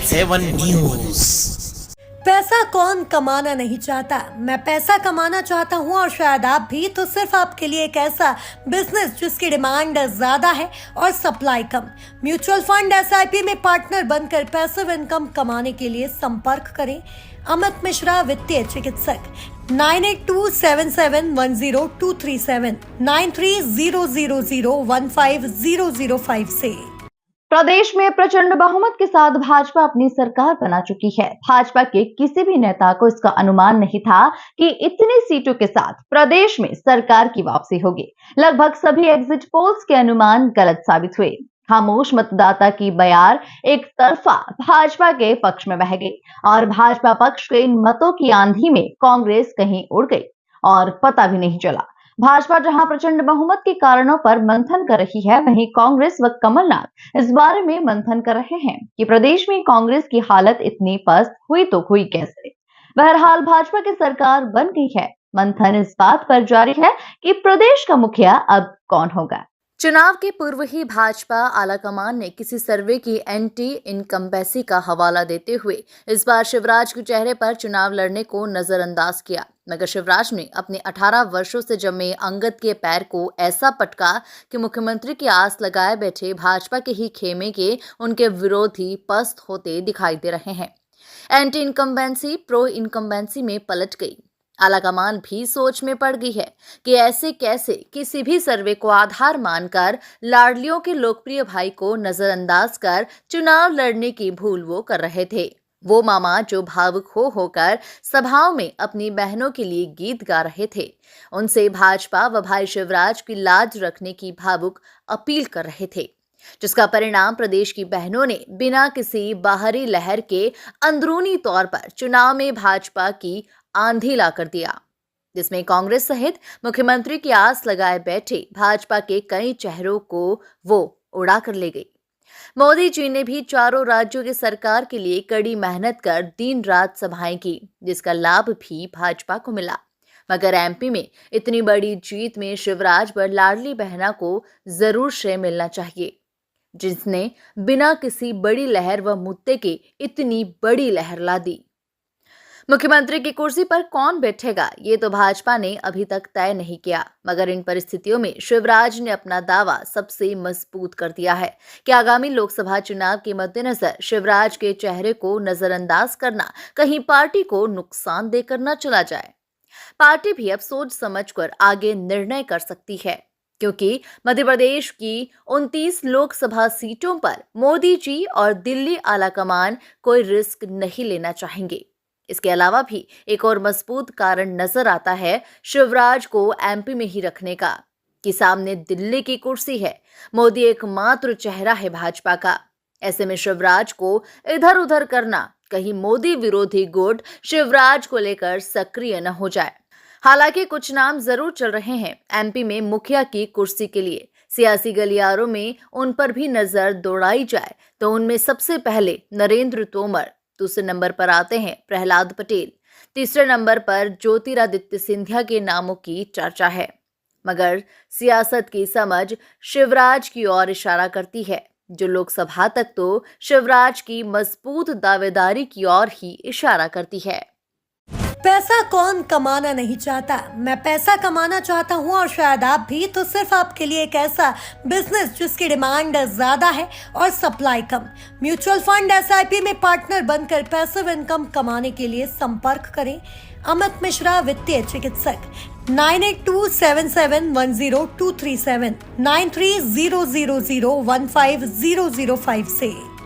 7 news. पैसा कौन कमाना नहीं चाहता। मैं पैसा कमाना चाहता हूं और शायद आप भी। तो सिर्फ आपके लिए एक ऐसा बिजनेस जिसकी डिमांड ज्यादा है और सप्लाई कम। म्यूचुअल फंड SIP में पार्टनर बनकर पैसिव इनकम कमाने के लिए संपर्क करें अमित मिश्रा वित्तीय चिकित्सक 9827710237 9300015005 से। प्रदेश में प्रचंड बहुमत के साथ भाजपा अपनी सरकार बना चुकी है। भाजपा के किसी भी नेता को इसका अनुमान नहीं था कि इतनी सीटों के साथ प्रदेश में सरकार की वापसी होगी। लगभग सभी एग्जिट पोल्स के अनुमान गलत साबित हुए। खामोश मतदाता की बयार एक तरफा भाजपा के पक्ष में बह गई और भाजपा पक्ष के इन मतों की आंधी में कांग्रेस कहीं उड़ गई और पता भी नहीं चला। भाजपा जहां प्रचंड बहुमत के कारणों पर मंथन कर रही है, वहीं कांग्रेस व कमलनाथ इस बारे में मंथन कर रहे हैं कि प्रदेश में कांग्रेस की हालत इतनी पस्त हुई तो हुई कैसे। बहरहाल भाजपा की सरकार बन गई है। मंथन इस बात पर जारी है कि प्रदेश का मुखिया अब कौन होगा। चुनाव के पूर्व ही भाजपा आलाकमान ने किसी सर्वे की एंटी इनकम्बेंसी का हवाला देते हुए इस बार शिवराज के चेहरे पर चुनाव लड़ने को नजरअंदाज किया, मगर शिवराज ने अपने 18 वर्षों से जमे अंगद के पैर को ऐसा पटका कि मुख्यमंत्री की आस लगाए बैठे भाजपा के ही खेमे के उनके विरोधी पस्त होते दिखाई दे रहे हैं। एंटी इनकम्बेंसी प्रो इनकम्बेंसी में पलट गई। आलाकमान भी सोच में पड़ गई है कि ऐसे कैसे किसी भी सर्वे को आधार मानकर लाडलियों के लोकप्रिय भाई को नजरअंदाज कर चुनाव लड़ने की भूल वो कर रहे थे। वो मामा जो भावुक होकर सभाओं में अपनी बहनों के लिए गीत गा रहे थे, उनसे भाजपा व भाई शिवराज की लाज रखने की भावुक अपील कर रहे थे, जिसका परिणाम प्रदेश की बहनों ने बिना किसी बाहरी लहर के अंदरूनी तौर पर चुनाव में भाजपा की आंधी ला कर दिया, जिसमें कांग्रेस सहित मुख्यमंत्री की आस लगाए बैठे भाजपा के कई चेहरों को वो उड़ा कर ले गई। मोदी जी ने भी चारों राज्यों की सरकार के लिए कड़ी मेहनत कर दिन रात सभाएं की, जिसका लाभ भी भाजपा को मिला। मगर MP में इतनी बड़ी जीत में शिवराज पर लाडली बहना को जरूर श्रेय मिलना चाहिए, जिसने बिना किसी बड़ी लहर व मुद्दे के इतनी बड़ी लहर ला दी। मुख्यमंत्री की कुर्सी पर कौन बैठेगा, ये तो भाजपा ने अभी तक तय नहीं किया, मगर इन परिस्थितियों में शिवराज ने अपना दावा सबसे मजबूत कर दिया है कि आगामी लोकसभा चुनाव के मद्देनजर शिवराज के चेहरे को नजरअंदाज करना कहीं पार्टी को नुकसान देकर न चला जाए। पार्टी भी अब सोच समझकर आगे निर्णय कर सकती है, क्योंकि मध्य प्रदेश की 29 लोकसभा सीटों पर मोदी जी और दिल्ली आलाकमान कोई रिस्क नहीं लेना चाहेंगे। इसके अलावा भी एक और मजबूत कारण नजर आता है शिवराज को MP में ही रखने का, कि सामने दिल्ली की कुर्सी है। मोदी एकमात्र चेहरा है भाजपा का। ऐसे में शिवराज को इधर उधर करना, कहीं मोदी विरोधी गुट शिवराज को लेकर सक्रिय न हो जाए। हालांकि कुछ नाम जरूर चल रहे हैं MP में मुखिया की कुर्सी के लिए। सियासी गलियारों में उन पर भी नजर दौड़ाई जाए तो उनमें सबसे पहले नरेंद्र तोमर, दूसरे नंबर पर आते हैं प्रहलाद पटेल, तीसरे नंबर पर ज्योतिरादित्य सिंधिया के नामों की चर्चा है। मगर सियासत की समझ शिवराज की ओर इशारा करती है, जो लोकसभा तक तो शिवराज की मजबूत दावेदारी की ओर ही इशारा करती है। पैसा कौन कमाना नहीं चाहता। मैं पैसा कमाना चाहता हूं और शायद आप भी। तो सिर्फ आपके लिए एक ऐसा बिजनेस जिसकी डिमांड ज्यादा है और सप्लाई कम। म्यूचुअल फंड SIP में पार्टनर बनकर पैसिव इनकम कमाने के लिए संपर्क करें अमित मिश्रा वित्तीय चिकित्सक 9827710237 9300015005 से।